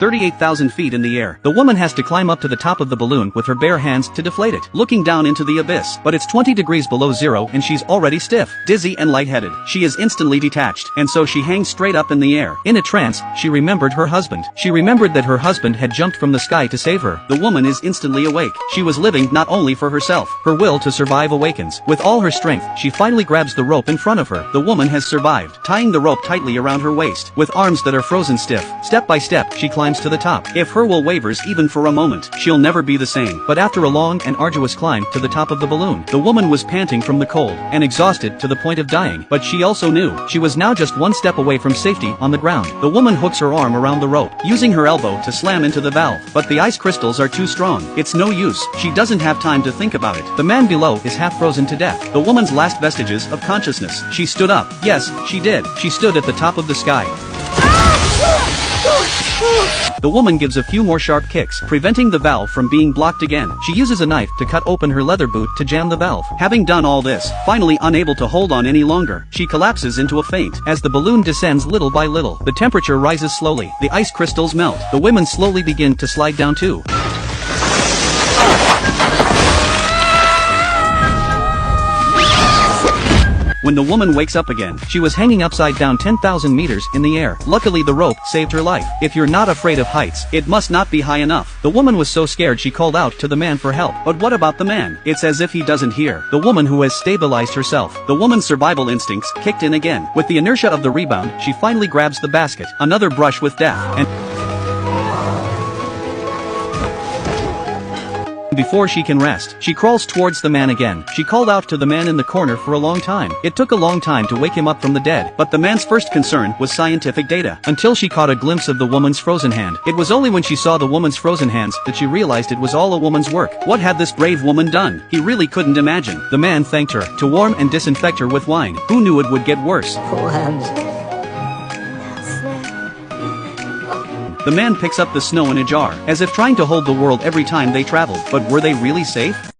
38,000 feet in the air. The woman has to climb up to the top of the balloon with her bare hands to deflate it, looking down into the abyss. But it's 20 degrees below zero and she's already stiff, dizzy and lightheaded. She is instantly detached, and so she hangs straight up in the air. In a trance, she remembered her husband. She remembered that her husband had jumped from the sky to save her. The woman is instantly awake. She was living not only for herself. Her will to survive awakens. With all her strength, she finally grabs the rope in front of her. The woman has survived, tying the rope tightly around her waist. With arms that are frozen stiff, step by step, she climbs to the top. If her will wavers even for a moment, she'll never be the same. But after a long and arduous climb to the top of the balloon, the woman was panting from the cold and exhausted to the point of dying. But she also knew she was now just one step away from safety on the ground. The woman hooks her arm around the rope, using her elbow to slam into the valve. But the ice crystals are too strong. It's no use. She doesn't have time to think about it. The man below is half frozen to death. The woman's last vestiges of consciousness. She stood up. Yes, she did. She stood at the top of the sky. The woman gives a few more sharp kicks, preventing the valve from being blocked again. She uses a knife to cut open her leather boot to jam the valve. Having done all this, finally unable to hold on any longer, she collapses into a faint. As the balloon descends little by little, the temperature rises slowly. The ice crystals melt. The women slowly begin to slide down too. When the woman wakes up again, she was hanging upside down 10,000 meters in the air. Luckily the rope saved her life. If you're not afraid of heights, it must not be high enough. The woman was so scared she called out to the man for help. But what about the man? It's as if he doesn't hear. The woman who has stabilized herself. The woman's survival instincts kicked in again. With the inertia of the rebound, she finally grabs the basket. Another brush with death. And before she can rest, she crawls towards the man again. She called out to the man in the corner for a long time. It took a long time to wake him up from the dead, but the man's first concern was scientific data, until she caught a glimpse of the woman's frozen hand. It was only when she saw the woman's frozen hands that she realized it was all a woman's work. What had this brave woman done? He really couldn't imagine. The man thanked her to warm and disinfect her with wine. Who knew it would get worse? Cool hands. The man picks up the snow in a jar, as if trying to hold the world every time they traveled. But were they really safe?